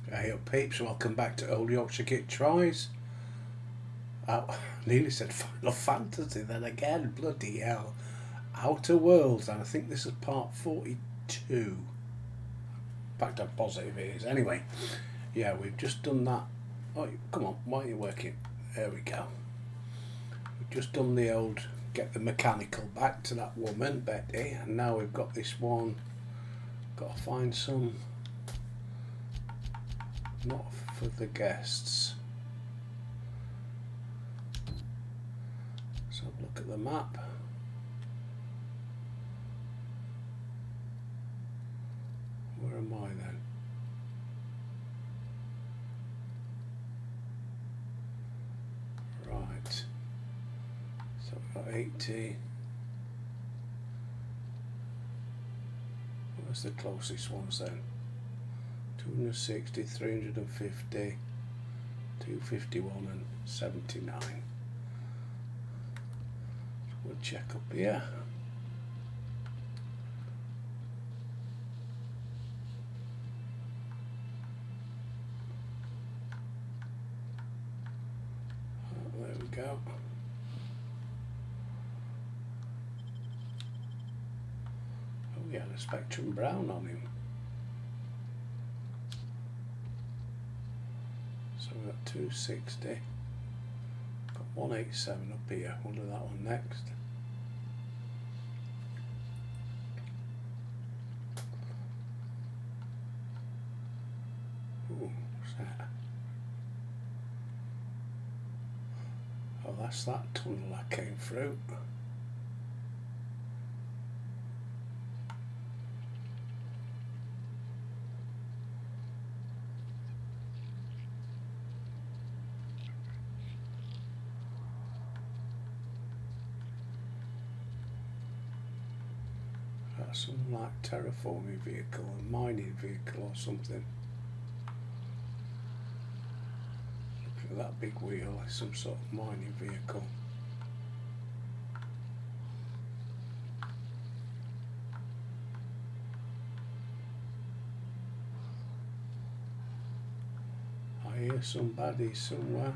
Hey up peeps, welcome back to Old Yorkshire Kit Tries. Nearly said Final Fantasy then again, bloody hell. Outer Worlds, and I think this is part 42. In fact, I'm positive it is. Anyway, yeah, we've just done that. Oh, come on, why are you working? There we go. We've just done the old get the mechanical back to that woman, Betty, and now we've got this one. Got to find some. Not for the guests. Let's have a look at the map. Where am I then? Right. So we've got 80. Where's the closest ones then? 260, 350, 251 and 79. We'll check up here. Oh, there we go. Oh, we had a Spectrum Brown on him. So we've got 260. Got 187 up here. We'll do that one next. Ooh, what's that? Oh, that's that tunnel that came through. That's some like terraforming vehicle, a mining vehicle or something. Look at that big wheel, it's some sort of mining vehicle. I hear somebody somewhere.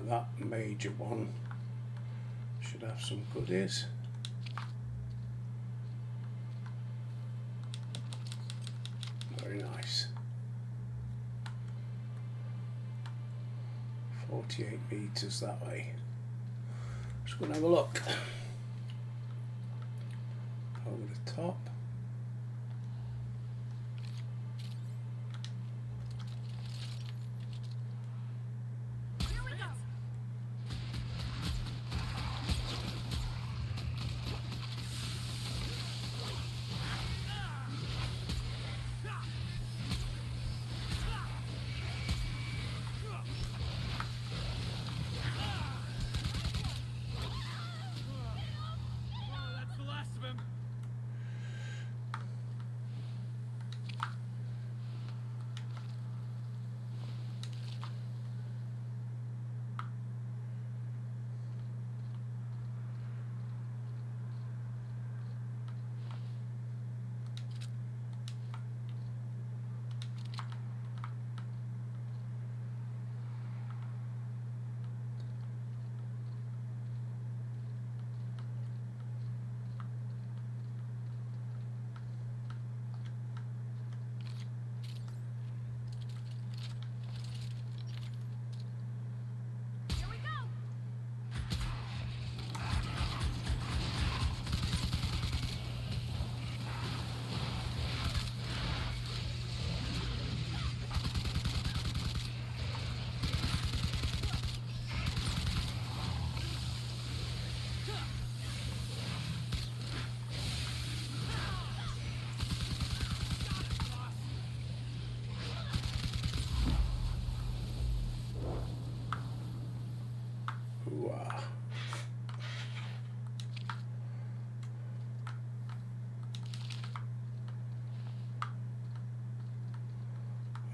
That major one should have some goodies. Very nice. 48 meters that way. Just going to have a look over the top.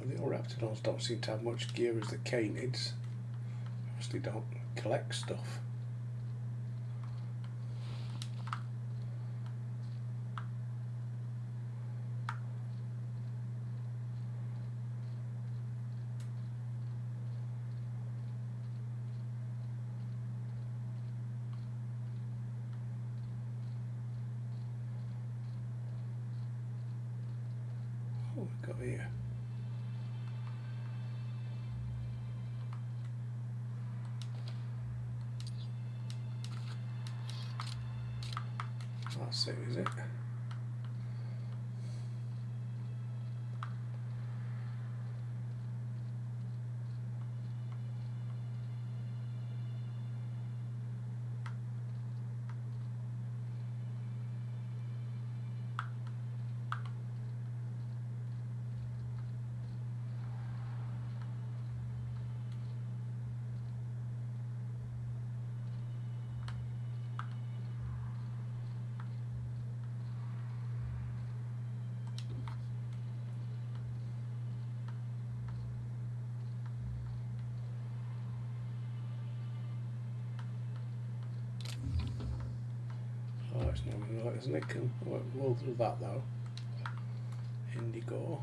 The little Raptidons don't seem to have much gear as the canids. Obviously don't collect stuff. What have we got here? That's it, is it? Oh, it's not going to isn't it? We'll do that though. Indigo.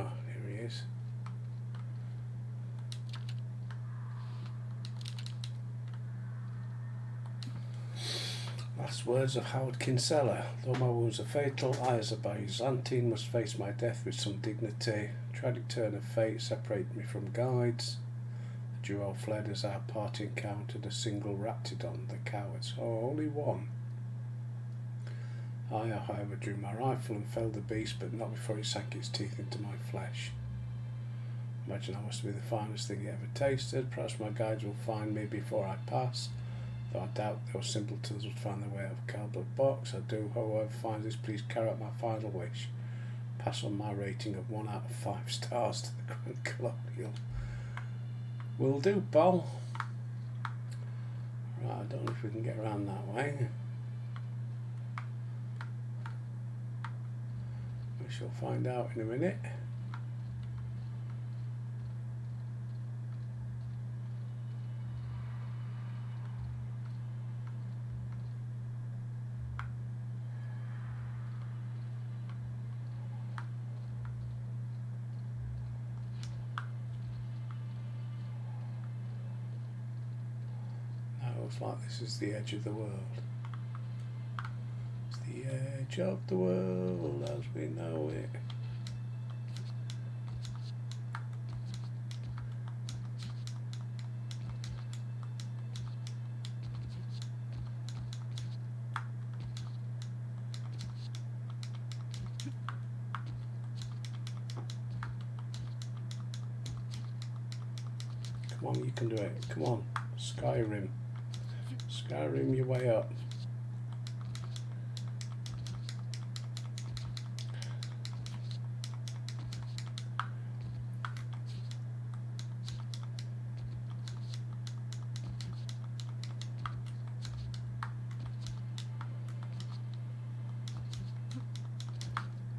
Oh, here he is. Last words of Howard Kinsella. Though my wounds are fatal, I as a Byzantine must face my death with some dignity. Tragic turn of fate separated me from guides. The duo fled as our party encountered a single Raptidon, the cowards. Oh, only one. I, however, drew my rifle and felled the beast, but not before it sank its teeth into my flesh. Imagine I must be the finest thing it ever tasted. Perhaps my guides will find me before I pass, though I doubt those simpletons would find their way out of cardboard box. I do, however, find this, please carry out my final wish. Pass on my rating of 1 out of 5 stars to the Grand Colonial. Will do, pal. Right, I don't know if we can get around that way. We shall find out in a minute. Now it looks like this is the edge of the world. The edge of the world as we know it. Come on, you can do it. Come on, Skyrim. Skyrim your way up.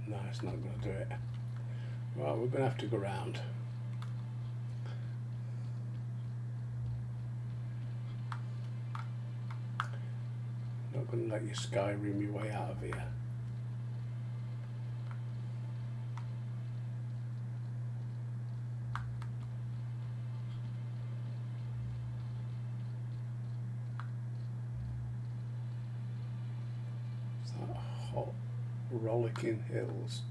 No, it's not going to do it. Right, we're going to have to go round. Not going to let you Skyrim your way out of here. It's that hot, rollicking hills.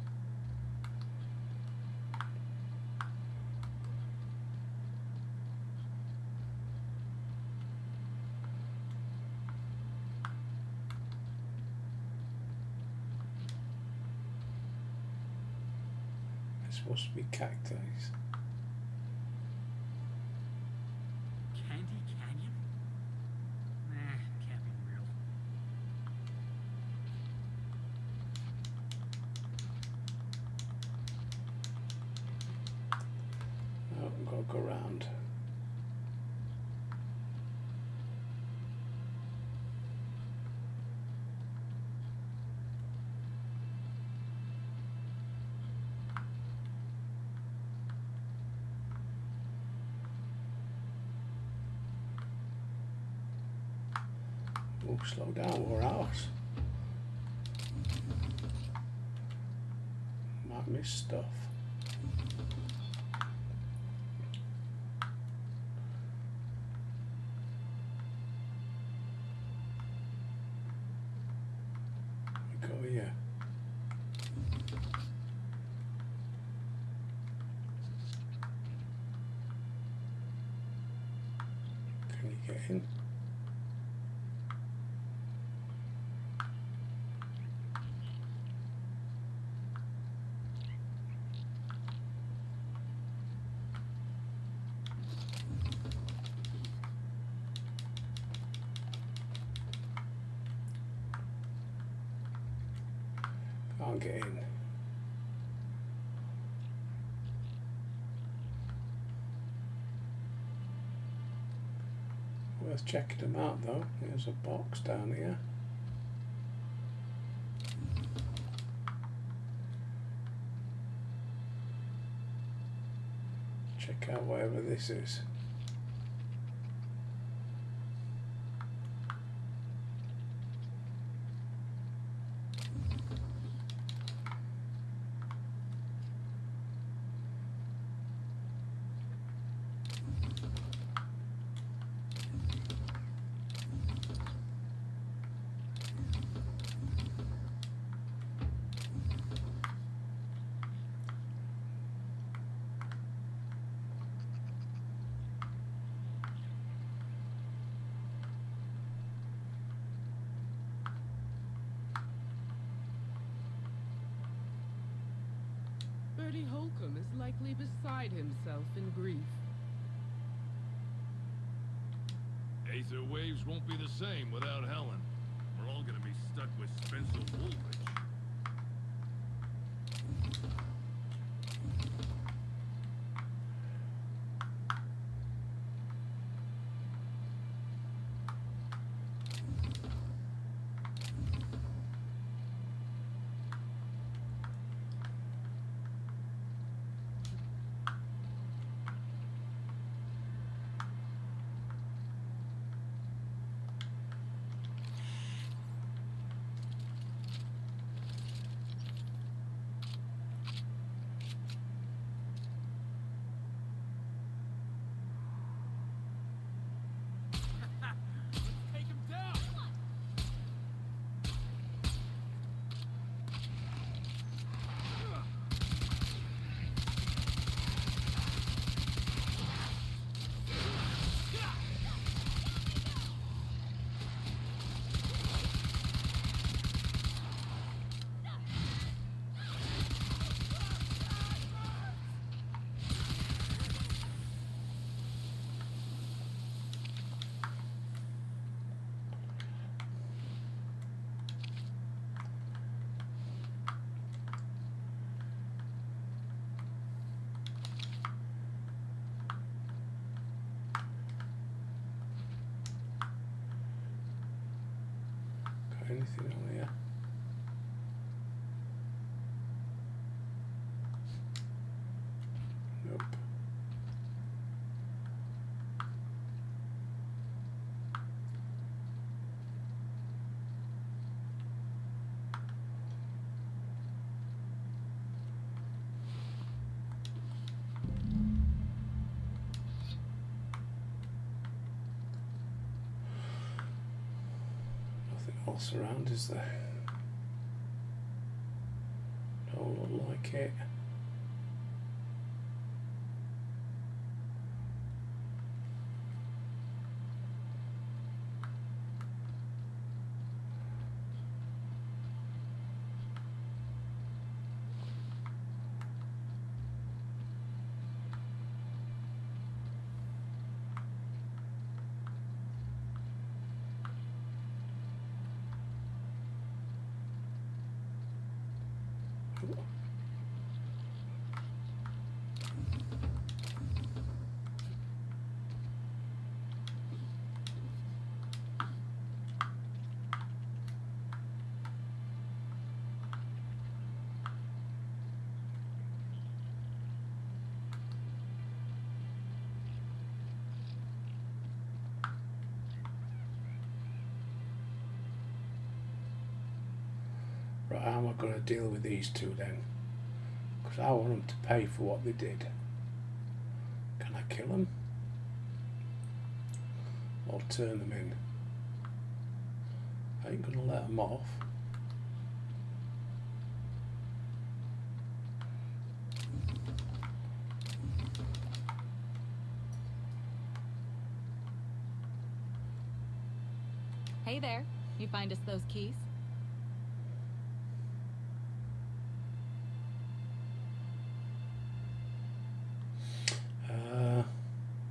It's supposed to be cacti. Candy Canyon? Nah, can't be real. Oh, I've got to go round. Oh, slow down, Warhouse. Might miss stuff. We go here. Can you get in? Can't get in. Worth checking them out though. There's a box down here. Check out whatever this is. Bertie Holcomb is likely beside himself in grief. Aether Waves won't be the same without Helen. We're all gonna be stuck with Spencer Woolrich. Take him down! Got anything on here? Nope. Nothing else around, is there? Don't look like it. Right, how am I going to deal with these two then? Because I want them to pay for what they did. Can I kill them? Or turn them in? I ain't going to let them off. Hey there. You find us those keys?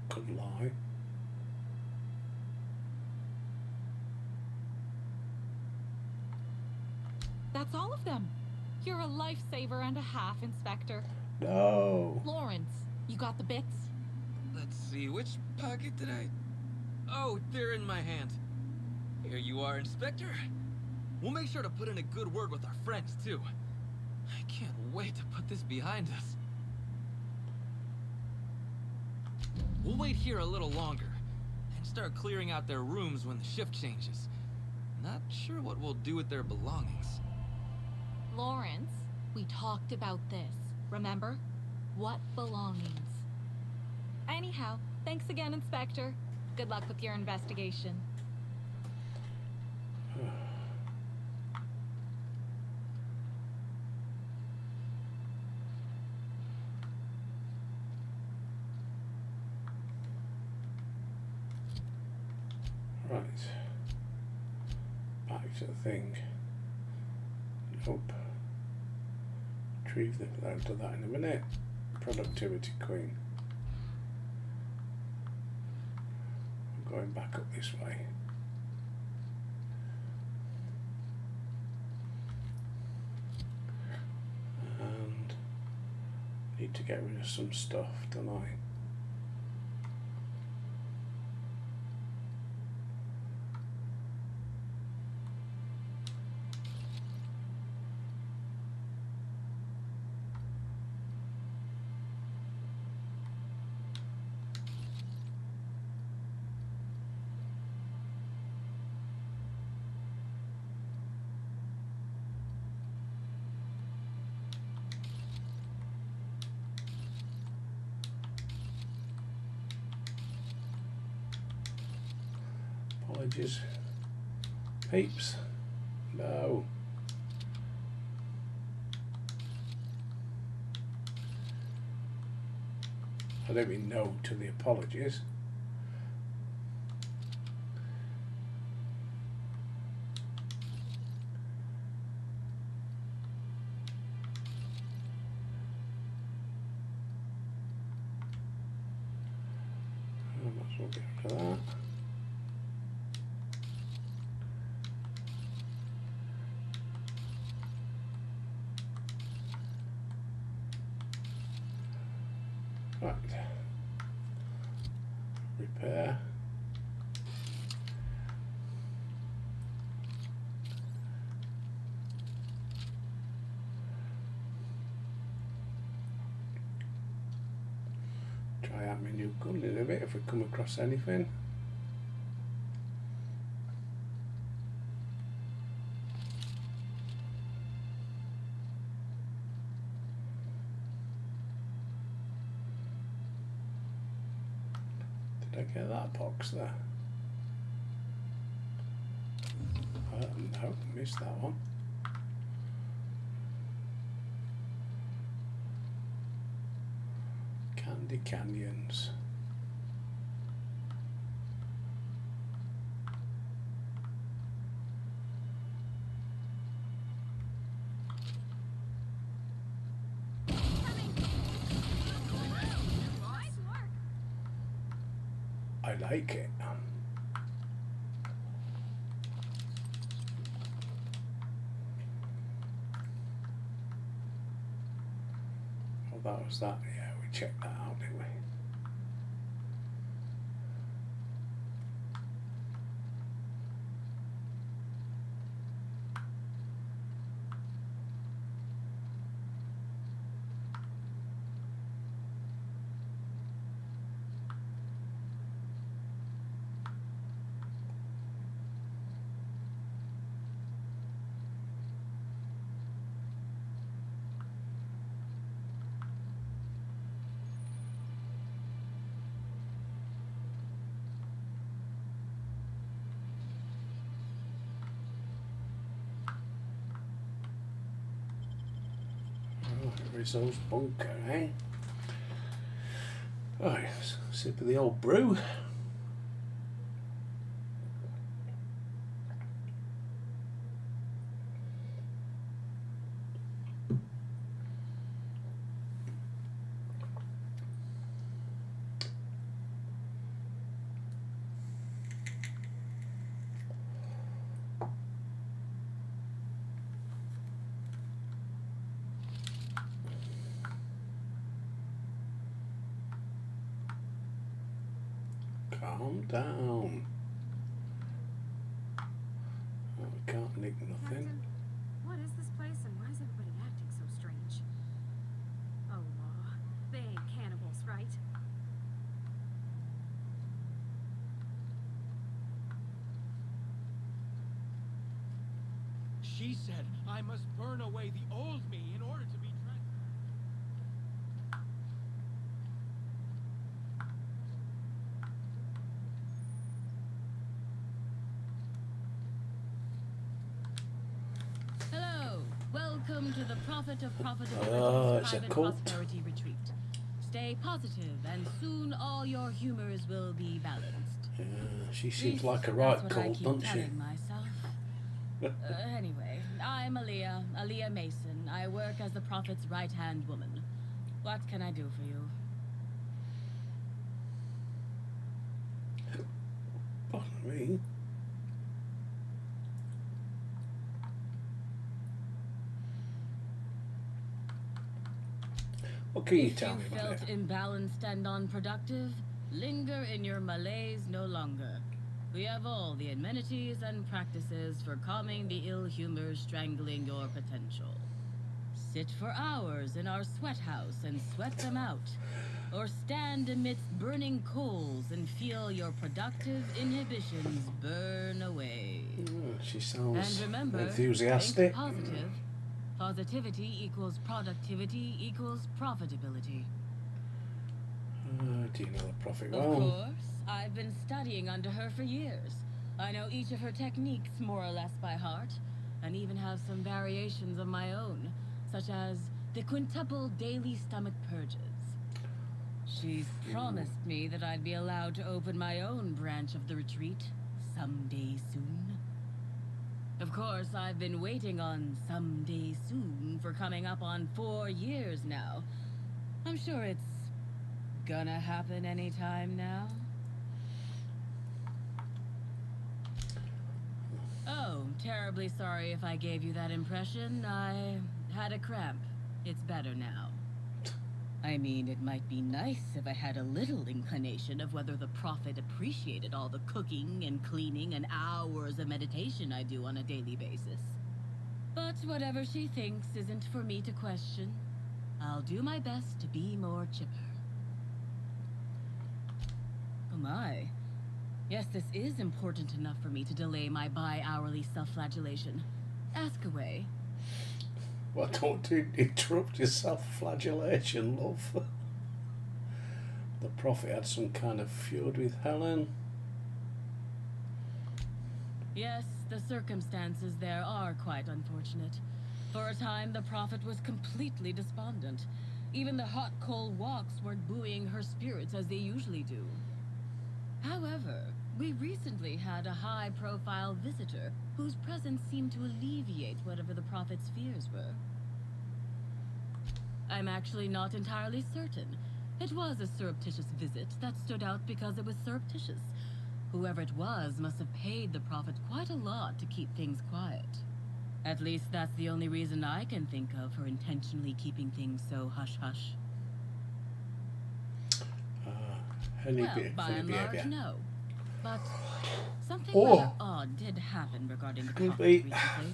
Could lie. That's all of them. You're a lifesaver and a half, Inspector. No. Lawrence, you got the bits? Let's see, which pocket did I... Oh, they're in my hand. Here you are, Inspector. We'll make sure to put in a good word with our friends, too. I can't wait to put this behind us. We'll wait here a little longer, and start clearing out their rooms when the shift changes. Not sure what we'll do with their belongings. Lawrence, we talked about this, remember? What belongings? Anyhow, thanks again, Inspector. Good luck with your investigation. Right. Back to the thing. Nope. Retrieve the... I'll do that in a minute. Productivity Queen. I'm going back up this way. And need to get rid of some stuff, don't I? Apologies. Peeps. No. I don't mean no to the apologies. I might as well get rid of that. Right. Repair. Try out my new gun in a bit if we come across anything. Did I get that box there? No, missed that one. Candy Canyons. I like it. that was that. Yeah, we checked that out, didn't we? Rizzo's bunker, eh? Right, sip of the old brew. Calm down. Oh, we can't nick nothing. Captain, what is this place and why is everybody acting so strange? Oh, Law. They ain't cannibals, right? She said I must burn away the old me in order to be trans- Hello, welcome to the Prophet of Profitable Oh, Riches it's a Private cult. Prosperity Retreat. Stay positive, and soon all your humors will be balanced. Yeah, she seems At like least a right that's what I cult, keep doesn't she? telling myself. Anyway, I'm Aaliyah Mason. I work as the Prophet's right-hand woman. What can I do for you? Pardon me. What can you If tell you me about felt it? imbalanced and unproductive, linger in your malaise no longer. We have all the amenities and practices for calming the ill humors strangling your potential. Sit for hours in our sweat house and sweat them out. Or stand amidst burning coals and feel your productive inhibitions burn away. Oh, she And sounds remember, enthusiastic. think positive. Positivity equals productivity equals profitability. Do you know the Prophet Of well? course, I've been studying under her for years. I know each of her techniques more or less by heart, and even have some variations of my own, such as the quintuple daily stomach purges. She's promised me that I'd be allowed to open my own branch of the retreat someday soon. Of course, I've been waiting on someday soon for coming up on 4 years now. I'm sure it's gonna happen anytime now. Oh, terribly sorry if I gave you that impression. I had a cramp. It's better now. I mean, it might be nice if I had a little inclination of whether the Prophet appreciated all the cooking and cleaning and hours of meditation I do on a daily basis. But whatever she thinks isn't for me to question. I'll do my best to be more chipper. Oh my. Yes, this is important enough for me to delay my bi-hourly self-flagellation. Ask away. Well, don't interrupt your self-flagellation, love. The Prophet had some kind of feud with Helen. Yes, the circumstances there are quite unfortunate. For a time, the Prophet was completely despondent. Even the hot coal walks weren't buoying her spirits as they usually do. However, we recently had a high-profile visitor whose presence seemed to alleviate whatever the Prophet's fears were. I'm actually not entirely certain. It was a surreptitious visit that stood out because it was surreptitious. Whoever it was must have paid the Prophet quite a lot to keep things quiet. At least that's the only reason I can think of for intentionally keeping things so hush-hush. Any Well, bit by funny and large, behaviour. no. But something Oh. rather odd did happen regarding the Excuse prophet me. recently.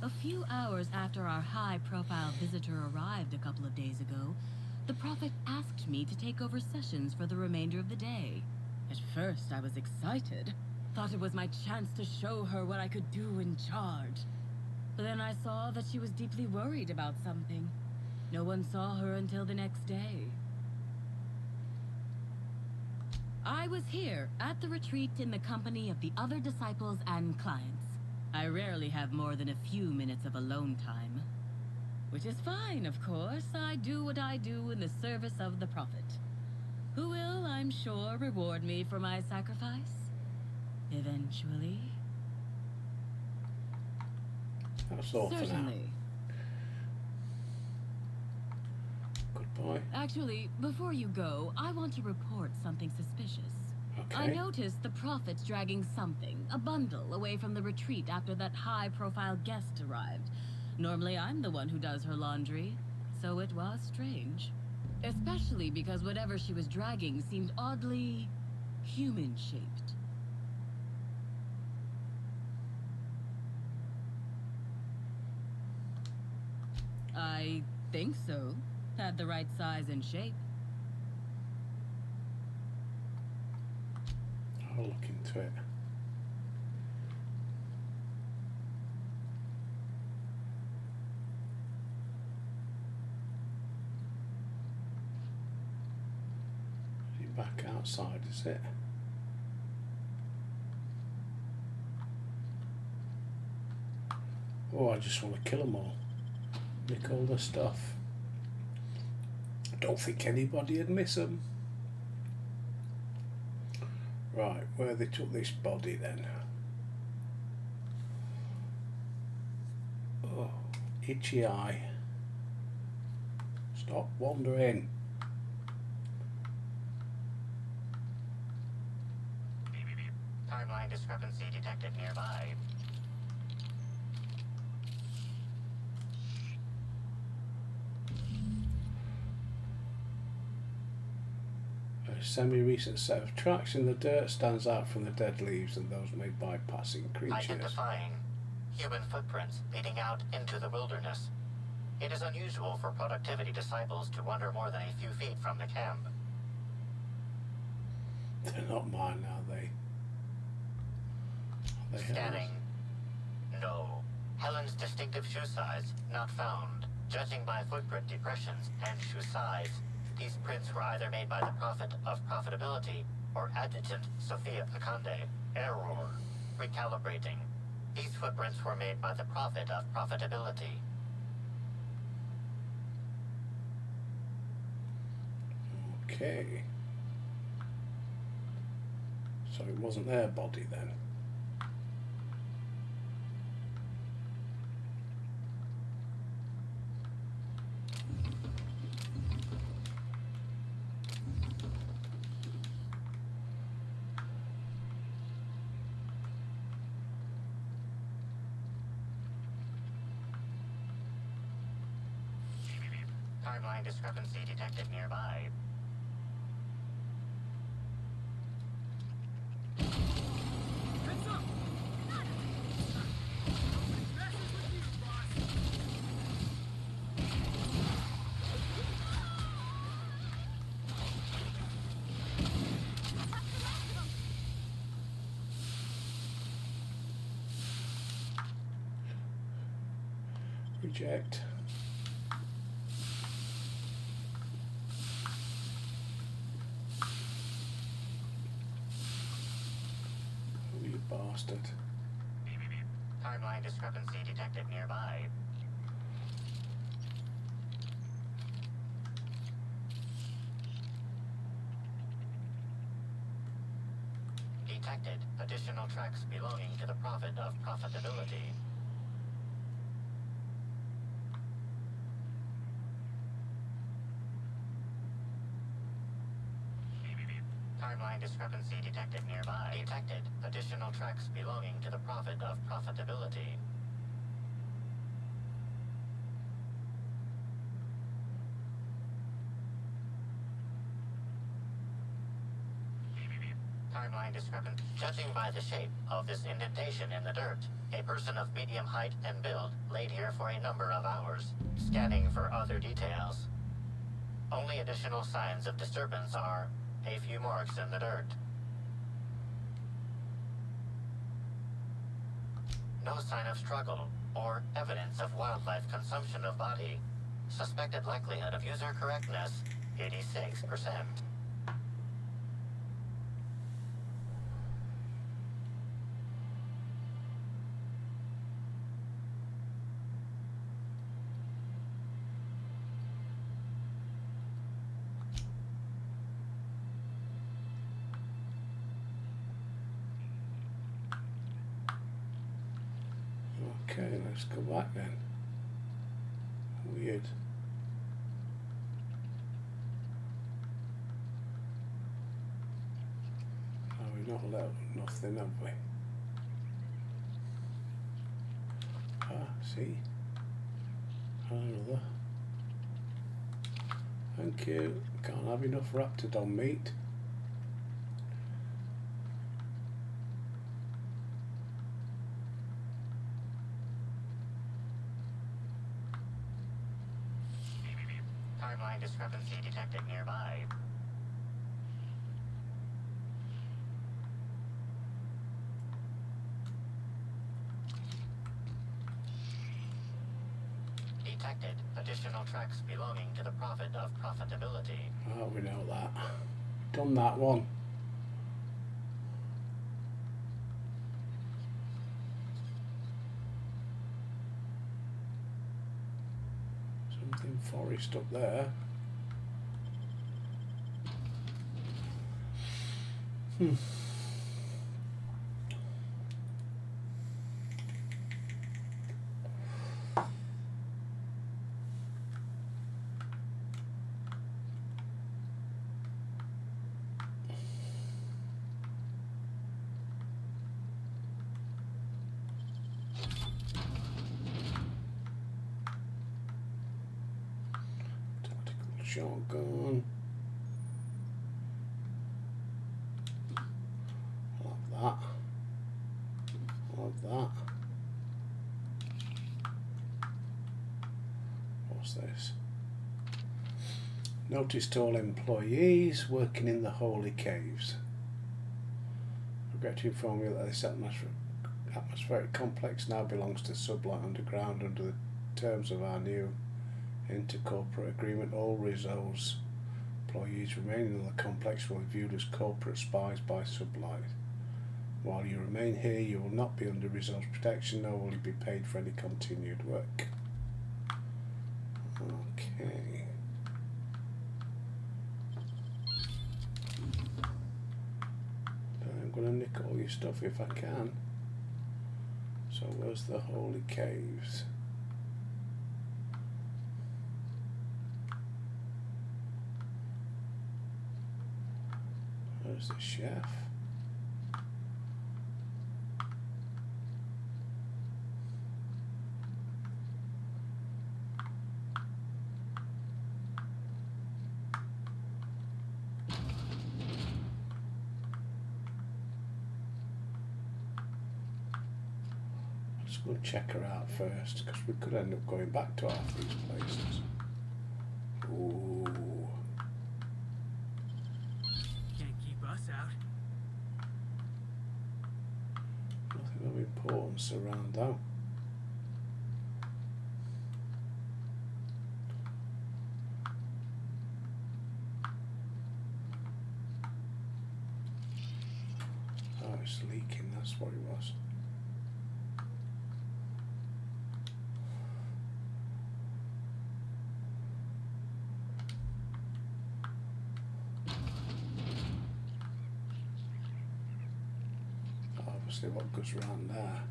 A few hours after our high-profile visitor arrived a couple of days ago, the prophet asked me to take over sessions for the remainder of the day. At first, I was excited. Thought it was my chance to show her what I could do in charge. But then I saw that she was deeply worried about something. No one saw her until the next day. I was here at the retreat in the company of the other disciples and clients. I rarely have more than a few minutes of alone time. Which is fine, of course. I do what I do in the service of the prophet, who will, I'm sure, reward me for my sacrifice. Eventually. That's all for now. Certainly. Goodbye. Actually, before you go, I want to report something suspicious. I Okay. noticed the prophet's dragging something, a bundle, away from the retreat after that high-profile guest arrived. Normally, I'm the one who does her laundry, so it was strange. Especially because whatever she was dragging seemed oddly human-shaped. I think so. Had the right size and shape. I'll look into it. Is it back outside, is it? Oh, I just want to kill them all. Nick all the stuff. I don't think anybody would miss them. Right, where they took this body then? Oh, itchy eye. Stop wandering. Timeline discrepancy detected nearby. A semi-recent set of tracks in the dirt stands out from the dead leaves and those made by passing creatures. Identifying human footprints leading out into the wilderness. It is unusual for productivity disciples to wander more than a few feet from the camp. They're not mine, are they? Are they Scanning. hers? No. Helen's distinctive shoe size not found. Judging by footprint depressions and shoe size, these prints were either made by the Prophet of Profitability or Adjutant Sophia Akande. Error. Recalibrating. These footprints were made by the Prophet of Profitability. Okay. So it wasn't their body then. Timeline discrepancy detected nearby. Heads up! Messes with you, boss! Reject. Oh, you bastard. Timeline discrepancy detected nearby. Detected additional tracks belonging to the Prophet of Profitability. Timeline discrepancy detected nearby. Detected additional tracks belonging to the Prophet of Profitability. Timeline discrepancy. Judging by the shape of this indentation in the dirt, a person of medium height and build laid here for a number of hours, scanning for other details. Only additional signs of disturbance are a few marks in the dirt. No sign of struggle or evidence of wildlife consumption of body. Suspected likelihood of user correctness, 86%. Okay, let's go back then. Weird. Oh, we've not allowed nothing, have we? Ah, see? Another. Thank you. Can't have enough Raptidon meat. Timeline discrepancy detected nearby. Detected additional tracks belonging to the Prophet of Profitability. Oh, we know that. Done that one. Something forest up there. Tactical shotgun. Love that. Love that. What's this? Noticed all employees working in the holy caves. Regret to inform you that this atmospheric complex now belongs to Sublight Underground under the terms of our new intercorporate agreement. All resource employees remaining in the complex will be viewed as corporate spies by Sublight. While you remain here, you will not be under resource protection, nor will you be paid for any continued work. Okay. I'm going to nick all your stuff if I can. So where's the holy caves? Where's the chef? Let's go check her out first, because we could end up going back to half these places. Ooh. Can't keep us out. Nothing of importance around though. Oh, it's leaking, that's what it was. Obviously what goes around there.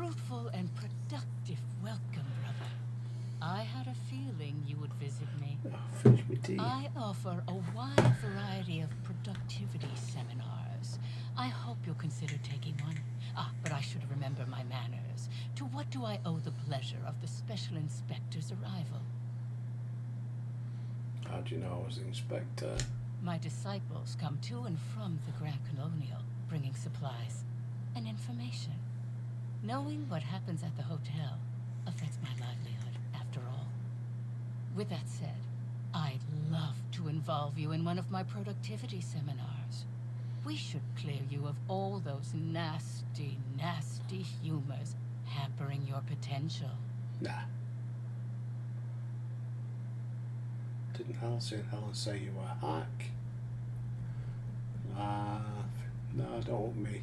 fruitful and productive welcome, brother. I had a feeling you would visit me. Oh, finish my tea. I offer a wide variety of productivity seminars. I hope you'll consider taking one. But I should remember my manners. To what do I owe the pleasure of the Special Inspector's arrival? How do you know I was the inspector? My disciples come to and from the Grand Colonial, bringing supplies and information. Knowing what happens at the hotel affects my livelihood, after all. With that said, I'd love to involve you in one of my productivity seminars. We should clear you of all those nasty, nasty humors hampering your potential. Nah. Didn't Helen say you were a hack? No, I don't want me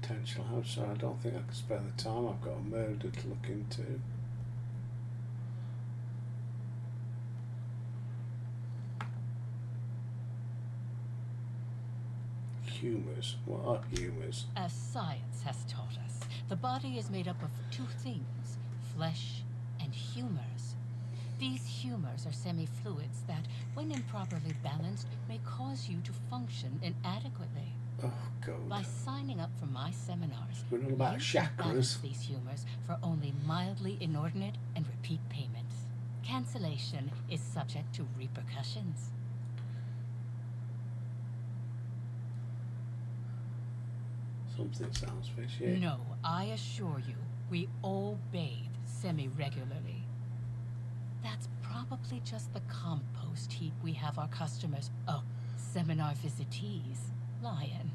potential house, so I don't think I can spare the time. I've got a murder to look into. Humours? What are humours? As science has taught us, the body is made up of two things, flesh and humors. These humors are semi-fluids that, when improperly balanced, may cause you to function inadequately. Oh, God. By signing up for my seminars, We're not about you can balance chakras. these humors for only mildly inordinate and repeat payments. Cancellation is subject to repercussions. Something sounds fishy. No, I assure you, we all bathe semi-regularly. That's probably just the compost heap we have our customers, seminar visitees, lie in.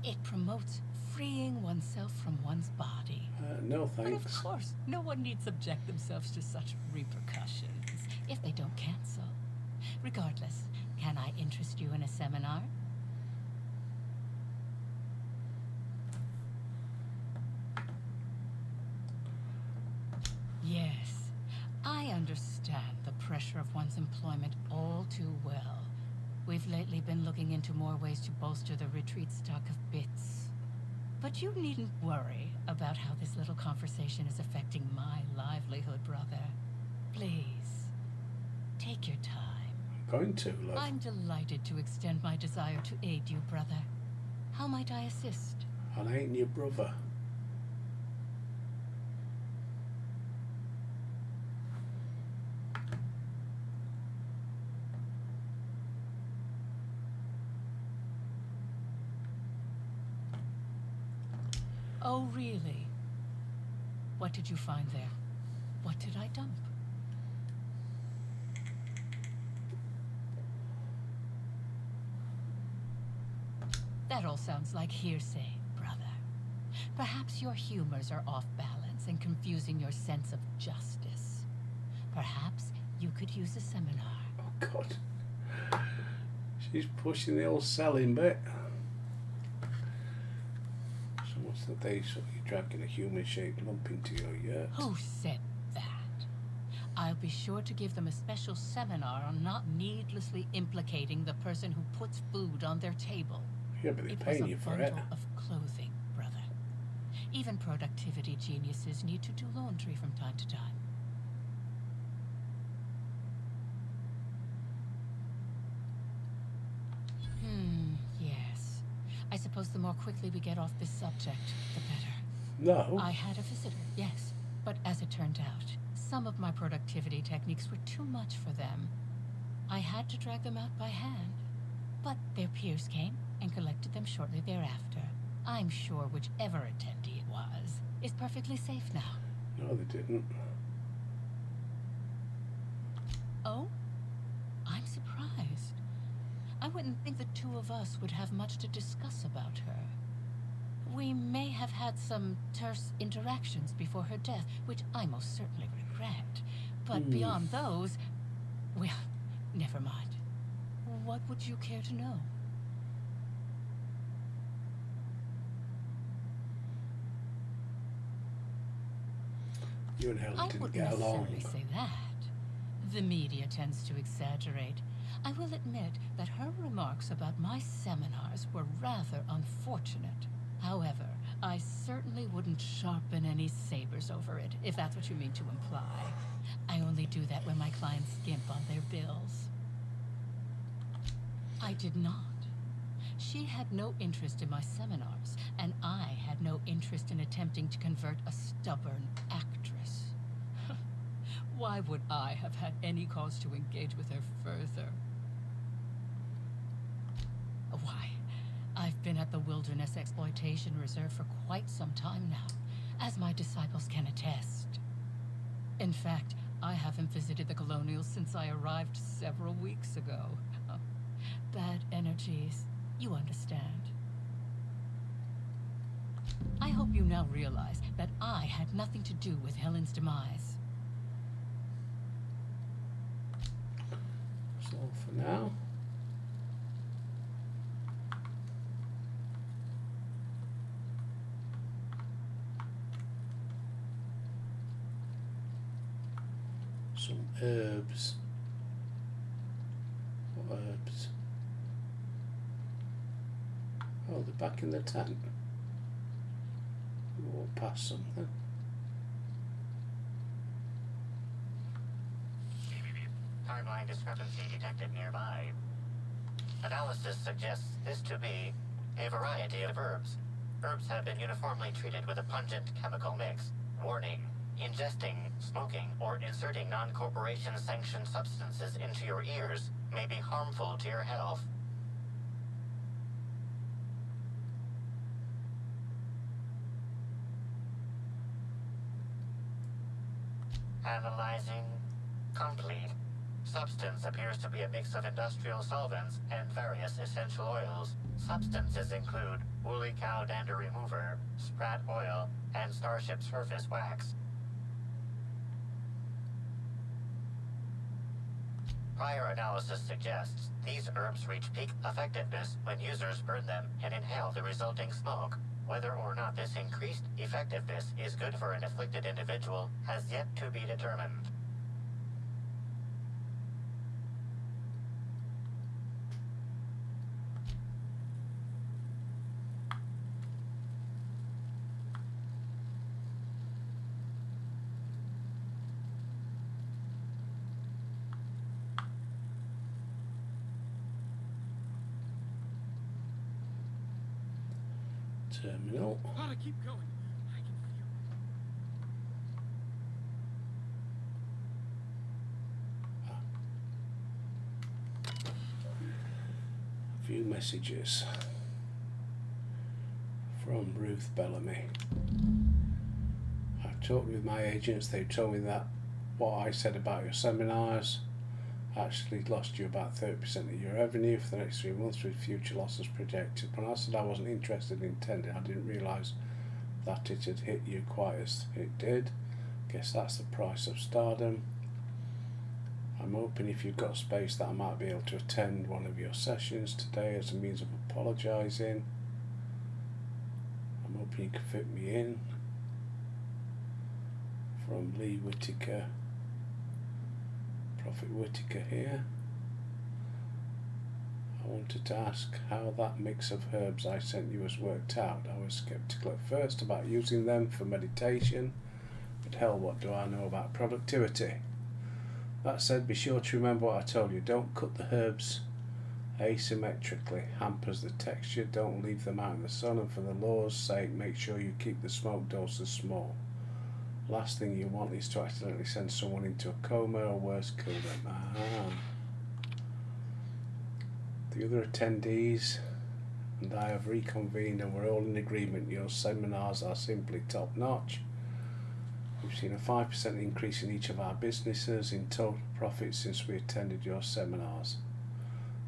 It promotes freeing oneself from one's body. No But thanks. of course, no one need subject themselves to such repercussions if they don't cancel. Regardless, can I interest you in a seminar? Yes, I understand the pressure of one's employment all too well. We've lately been looking into more ways to bolster the retreat stock of bits. But you needn't worry about how this little conversation is affecting my livelihood, brother. Please, take your time. I'm going to, love. I'm delighted to extend my desire to aid you, brother. How might I assist? And I ain't your brother. Oh, really? What did you find there? What did I dump? That all sounds like hearsay, brother. Perhaps your humors are off balance and confusing your sense of justice. Perhaps you could use a seminar. Oh, God. She's pushing the old selling bit. So what's the day so you're dragging a human-shaped lump into your yurt? Who said that? I'll be sure to give them a special seminar on not needlessly implicating the person who puts food on their table. Yeah, but they're It was paying a you for it. bundle of clothing, brother. Even productivity geniuses need to do laundry from time to time. Yes. I suppose the more quickly we get off this subject, the better. No. I had a visitor, yes. But as it turned out, some of my productivity techniques were too much for them. I had to drag them out by hand. But their peers came and collected them shortly thereafter. I'm sure whichever attendee it was is perfectly safe now. No, they didn't. Oh? I'm surprised. I wouldn't think the two of us would have much to discuss about her. We may have had some terse interactions before her death, which I most certainly regret. But beyond those, well, never mind. What would you care to know? You and Helen I didn't wouldn't get along. necessarily say that. The media tends to exaggerate. I will admit that her remarks about my seminars were rather unfortunate. However, I certainly wouldn't sharpen any sabers over it, if that's what you mean to imply. I only do that when my clients skimp on their bills. I did not. She had no interest in my seminars, and I had no interest in attempting to convert a stubborn actress. Why would I have had any cause to engage with her further? Why, I've been at the Wilderness Exploitation Reserve for quite some time now, as my disciples can attest. In fact, I haven't visited the Colonials since I arrived several weeks ago. Bad energies, you understand. I hope you now realize that I had nothing to do with Helen's demise. So for now. Some herbs. What herbs? Oh, they're back in the tent. We'll pass something. Timeline discrepancy detected nearby. Analysis suggests this to be a variety of herbs. Herbs have been uniformly treated with a pungent chemical mix. Warning: ingesting, smoking, or inserting non-corporation sanctioned substances into your ears may be harmful to your health. Analyzing. Complete. Substance appears to be a mix of industrial solvents and various essential oils. Substances include woolly cow dander remover, sprat oil, and starship surface wax. Prior analysis suggests these herbs reach peak effectiveness when users burn them and inhale the resulting smoke. Whether or not this increased effectiveness is good for an afflicted individual has yet to be determined. Terminal. Gotta keep going. I can feel Few messages from Ruth Bellamy. I've talked with my agents. They've told me that what I said about your seminars actually lost you about 30% of your revenue for the next 3 months with future losses projected. When I said I wasn't interested in tending, I didn't realise that it had hit you quite as it did. Guess that's the price of stardom. I'm hoping if you've got space that I might be able to attend one of your sessions today as a means of apologising. I'm hoping you can fit me in. From Lee Whittaker. Prophet Whittaker here. I wanted to ask how that mix of herbs I sent you has worked out. I was sceptical at first about using them for meditation, but hell, what do I know about productivity? That said, be sure to remember what I told you. Don't cut the herbs asymmetrically. Hampers the texture. Don't leave them out in the sun, and for the law's sake, make sure you keep the smoke doses small. Last thing you want is to accidentally send someone into a coma or worse, kill them. The other attendees and I have reconvened and we're all in agreement. Your seminars are simply top notch. We've seen a 5% increase in each of our businesses in total profit since we attended your seminars.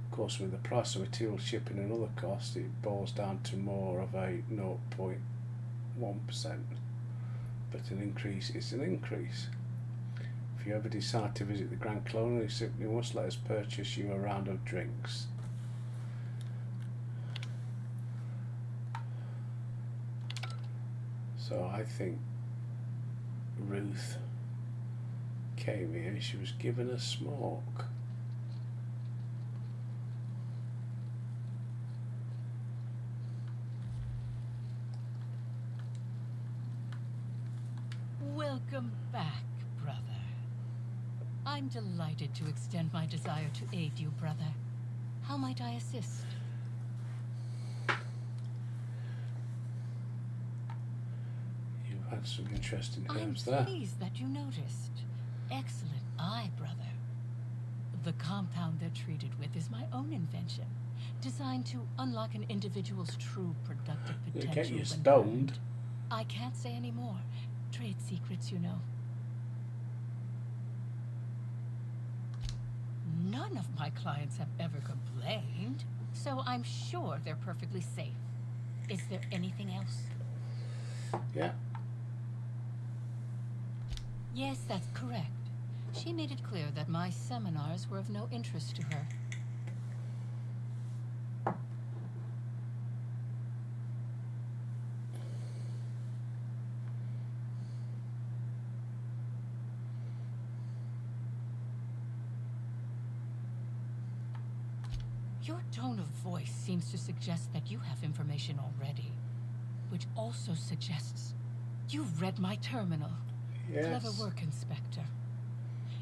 Of course, with the price of material, shipping and other costs, it boils down to more of a 0.1%. But an increase is an increase. If you ever decide to visit the Grand Colonial, you simply must let us purchase you a round of drinks. So I think Ruth came here, she was given a smoke. Welcome back, brother. I'm delighted to extend my desire to aid you, brother. How might I assist? You've had some interesting I'm terms there. pleased that you noticed. Excellent eye, brother. The compound they're treated with is my own invention, designed to unlock an individual's true productive You potential. get you when stoned. burned. I can't say any more. Trade secrets, you know. None of my clients have ever complained, so I'm sure they're perfectly safe. Is there anything else? Yeah. Yes, that's correct. She made it clear that my seminars were of no interest to her. Your tone of voice seems to suggest that you have information already, which also suggests you've read my terminal. Yes. Clever work, Inspector.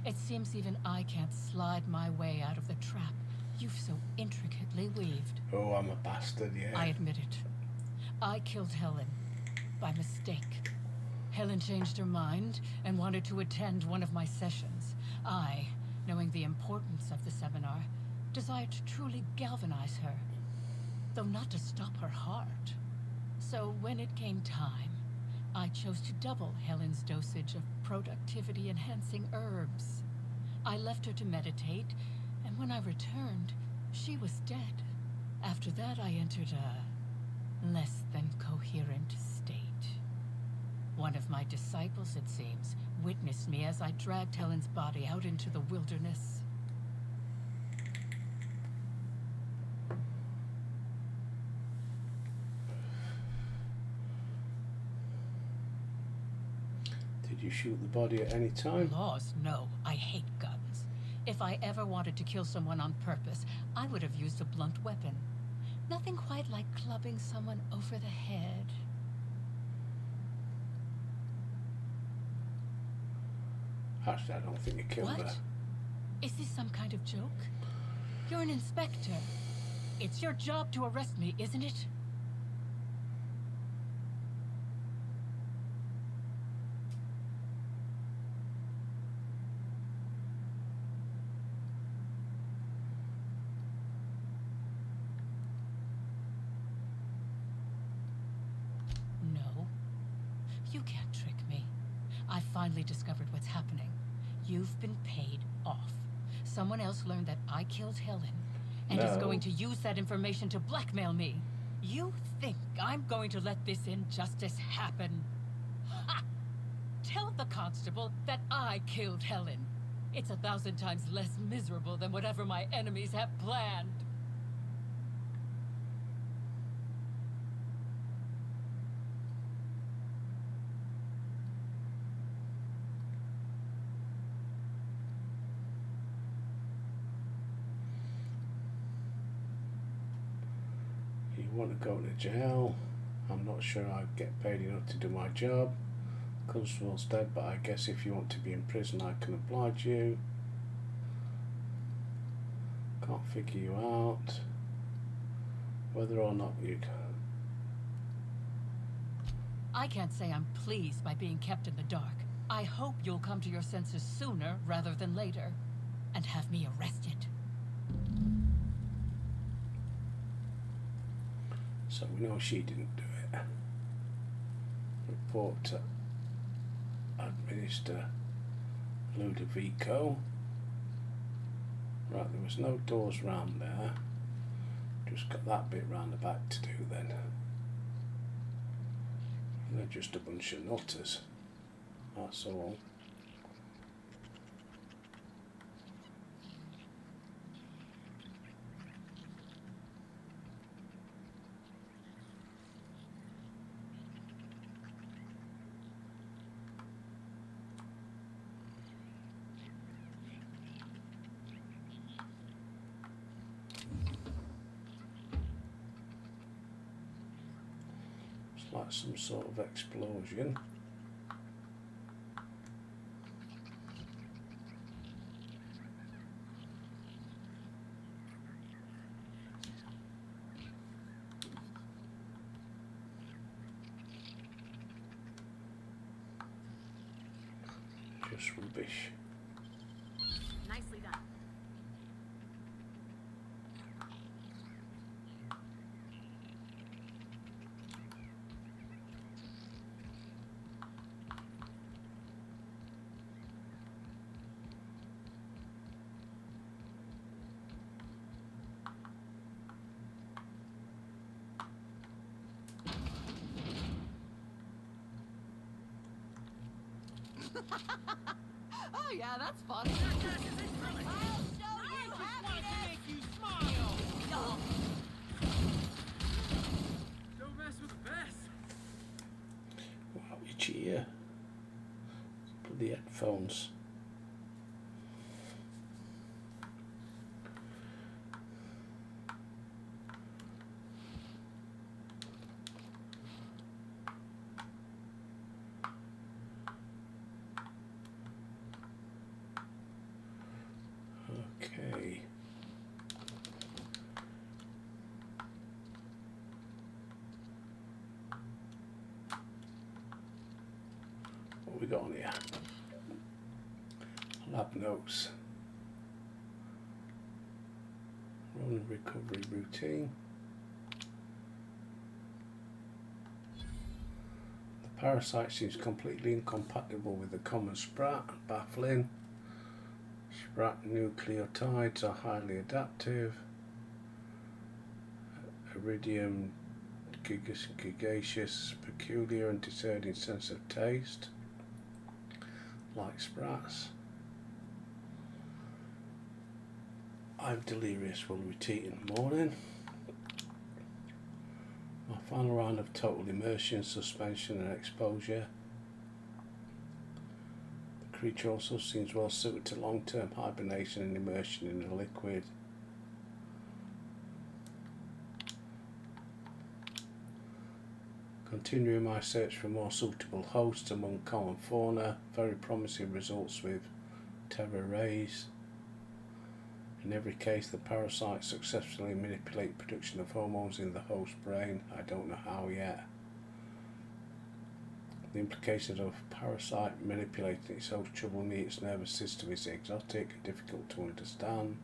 It seems even I can't slide my way out of the trap you've so intricately weaved. Oh, I'm a bastard, yeah. I admit it. I killed Helen by mistake. Helen changed her mind and wanted to attend one of my sessions. I, knowing the importance of the seminar, desired to truly galvanize her, though not to stop her heart. So when it came time, I chose to double Helen's dosage of productivity-enhancing herbs. I left her to meditate, and when I returned, she was dead. After that, I entered a less than coherent state. One of my disciples, it seems, witnessed me as I dragged Helen's body out into the wilderness. Did you shoot the body at any time? Laws, no. I hate guns. If I ever wanted to kill someone on purpose, I would have used a blunt weapon. Nothing quite like clubbing someone over the head. Actually, I don't think you killed What? her. Is this some kind of joke? You're an inspector. It's your job to arrest me, isn't it? No. You can't trick me. I finally discovered what's happening. You've been paid off. Someone else learned that I killed Helen, and is No. going to use that information to blackmail me. You think I'm going to let this injustice happen? Ha! Tell the constable that I killed Helen. It's 1,000 times less miserable than whatever my enemies have planned. You want to go to jail? I'm not sure I'd get paid enough to do my job. Constable's dead, but I guess if you want to be in prison, I can oblige you. Can't figure you out. Whether or not you can. I can't say I'm pleased by being kept in the dark. I hope you'll come to your senses sooner rather than later, and have me arrested. So we know she didn't do it. Report to Administrator Ludovico. Right, there was no doors round there. Just got that bit round the back to do then. They're just a bunch of nutters. That's all. It's like some sort of explosion. Just rubbish. Nicely done. Oh yeah, that's fun. Don't mess with the best. Wow, itchy ear. Bloody headphones. Okay. What we got on here? Lab notes. Run recovery routine. The parasite seems completely incompatible with the common sprat. Baffling. Sprat nucleotides are highly adaptive. Iridium gigaceous, peculiar and discerning sense of taste, like sprats. I'm delirious, will repeat in the morning. My final round of total immersion, suspension and exposure. The creature also seems well suited to long-term hibernation and immersion in a liquid. Continuing my search for more suitable hosts among common fauna, very promising results with terror rays. In every case, the parasites successfully manipulate production of hormones in the host brain. I don't know how yet. The implications of a parasite manipulating its host troubling its nervous system is exotic and difficult to understand.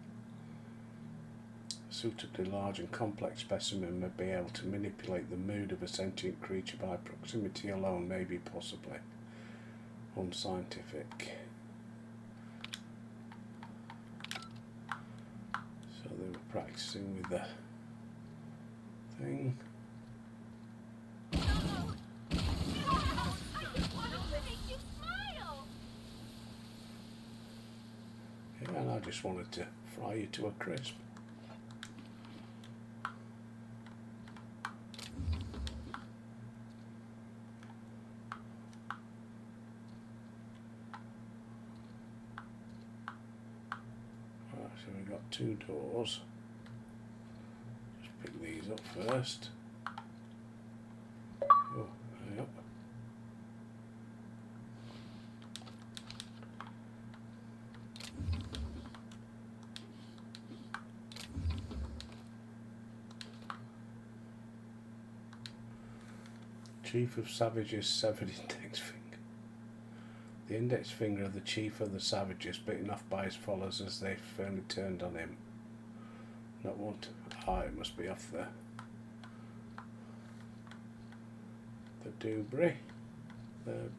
A suitably large and complex specimen may be able to manipulate the mood of a sentient creature by proximity alone, maybe possibly unscientific. So they were practicing with the thing. Yeah, and I just wanted to fry you to a crisp. Right, so we've got 2 doors. Just pick these up first. Oh, yep. Chief of Savages severed index finger. The index finger of the chief of the savages bitten off by his followers as they firmly turned on him. Not what? Ah, it must be off the debris. The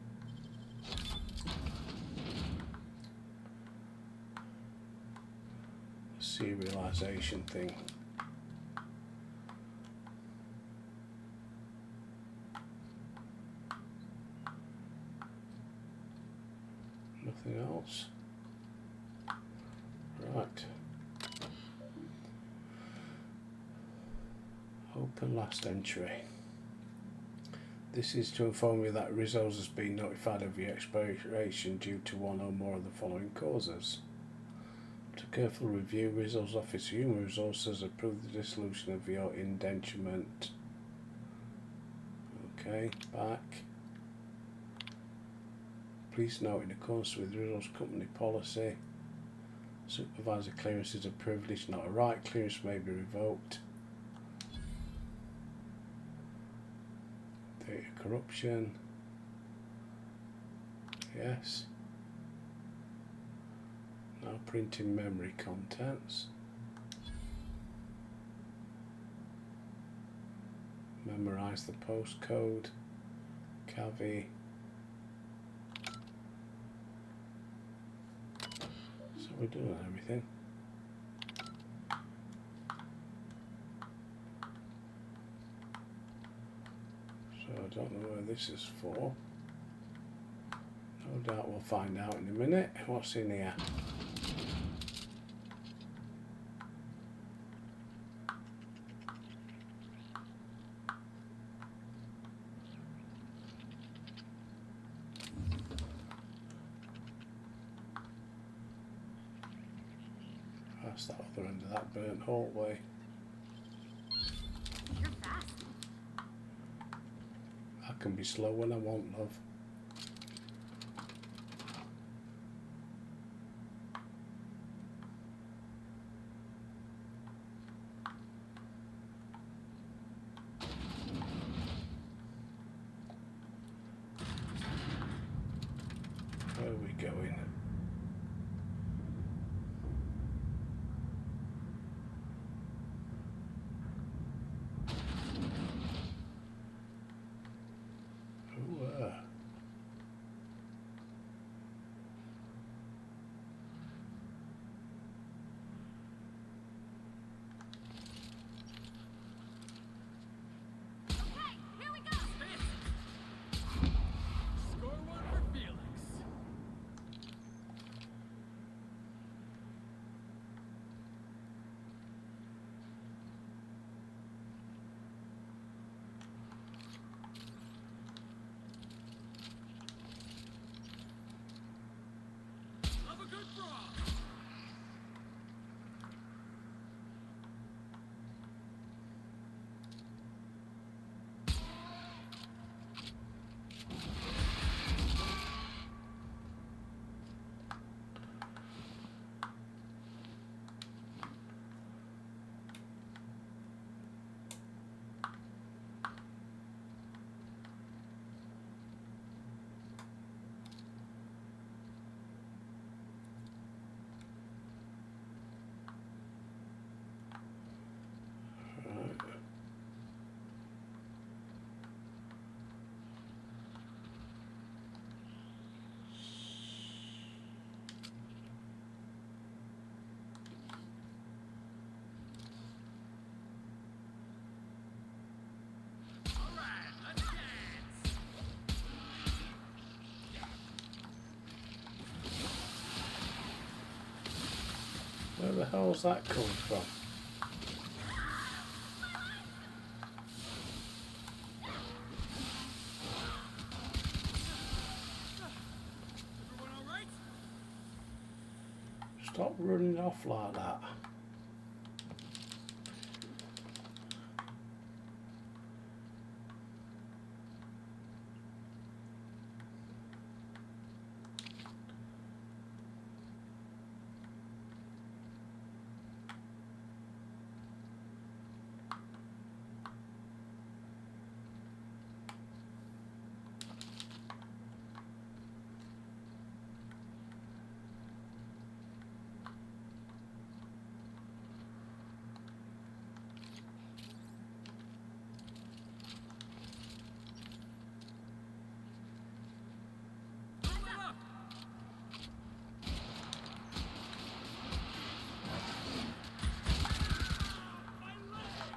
serialization thing. Nothing else. Right. Open last entry. This is to inform you that Rizzo's has been notified of your expiration due to one or more of the following causes. After careful review, Rizzo's Office of Human Resources approved the dissolution of your indenturement. Okay, back. Please note, in accordance with Rizzo's company policy, supervisor clearance is a privilege, not a right. Clearance may be revoked. Data corruption. Yes. Now printing memory contents. Memorize the postcode. Cavi. So we're doing everything. So I don't know where this is for. No doubt we'll find out in a minute. What's in here? That's that other end of that burnt hallway. You're fast. I can be slow when I want, love. Where are we going? Ooh, Okay, here we go. Score one for Felix. Love a good brawl. right. All right, let's dance. Where the hell's that come from? Everyone all right? Stop running off like that. Move it up. My legs.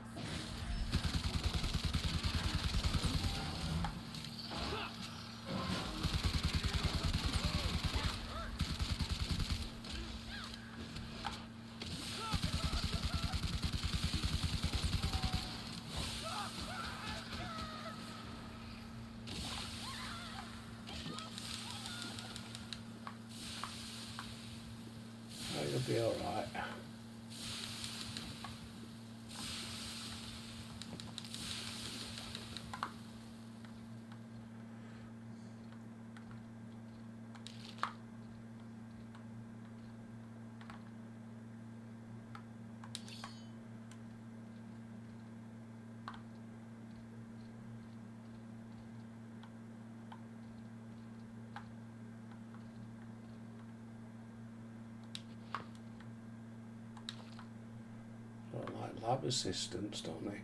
Oh, you'll be alright. lab assistants, don't they?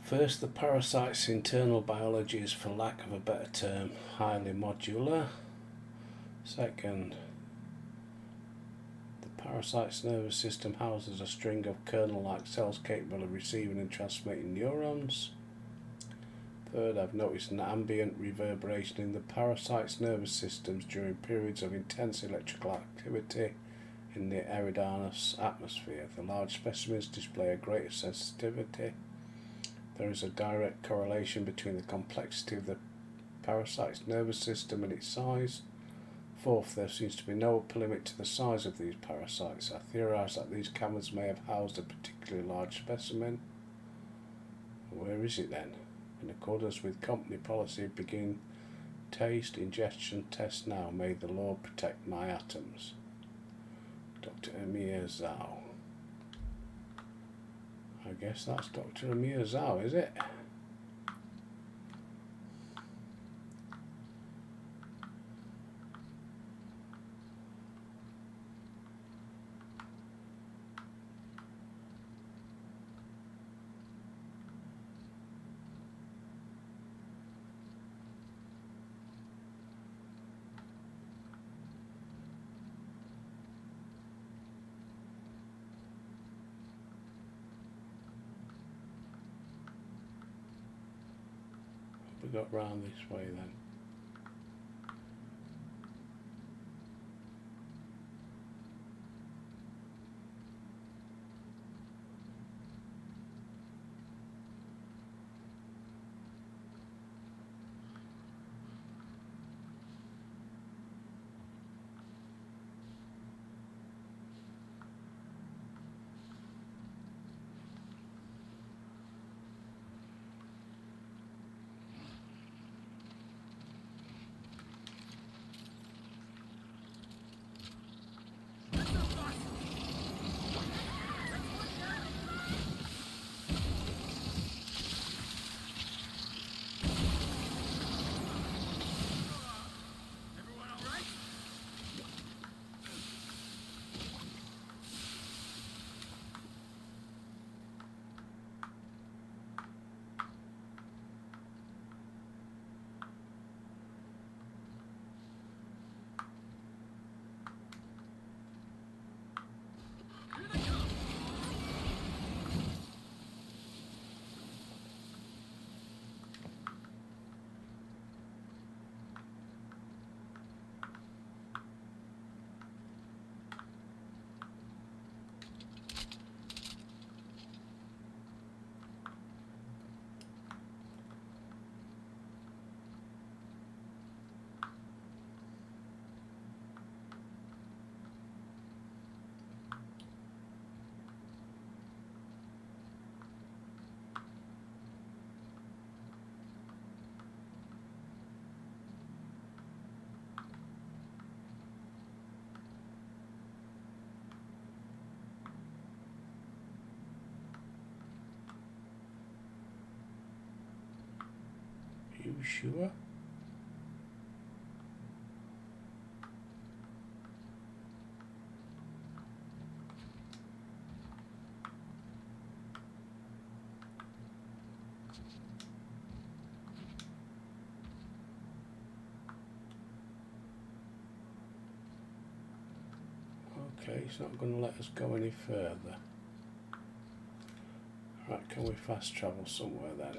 First, the parasite's internal biology is, for lack of a better term, highly modular. Second, the parasite's nervous system houses a string of kernel-like cells capable of receiving and transmitting neurons. Third, I've noticed an ambient reverberation in the parasite's nervous systems during periods of intense electrical activity in the Eridanus atmosphere. The large specimens display a greater sensitivity. There is a direct correlation between the complexity of the parasite's nervous system and its size. Fourth, there seems to be no upper limit to the size of these parasites. I theorise that these caverns may have housed a particularly large specimen. Where is it then? In accordance with company policy, begin taste ingestion test now. May the Lord protect my atoms. Dr. Amir Zhao. I guess that's Dr. Amir Zhao, is it? We got round this way then. You sure? Okay, it's not going to let us go any further. Right, can we fast travel somewhere then?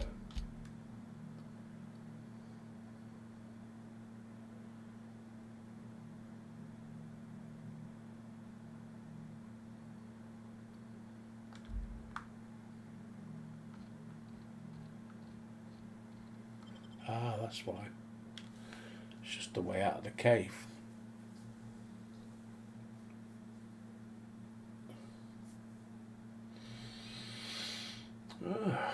Ah, that's why. It's just the way out of the cave. Ah.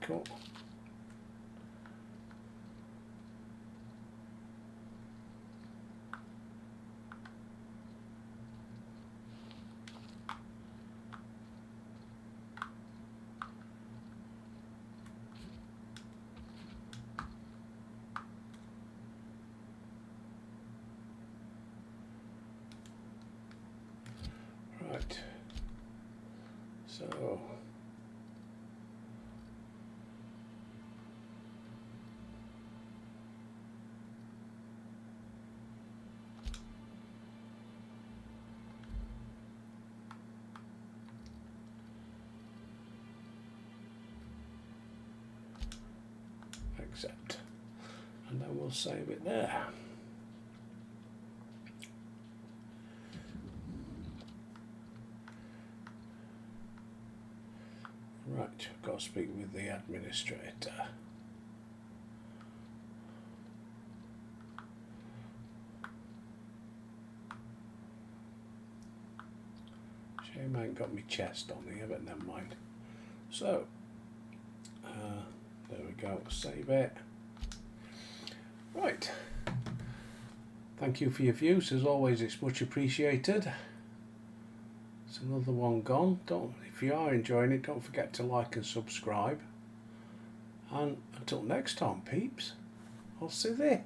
difficult. Right. So accept, and then we'll save it there. Right, I've got to speak with the administrator. Shame I ain't got my chest on here, but never mind. So, there we go, save it. Right. Thank you for your views, as always, it's much appreciated. It's another one gone. If you are enjoying it, don't forget to like and subscribe. And until next time, peeps, I'll see you there.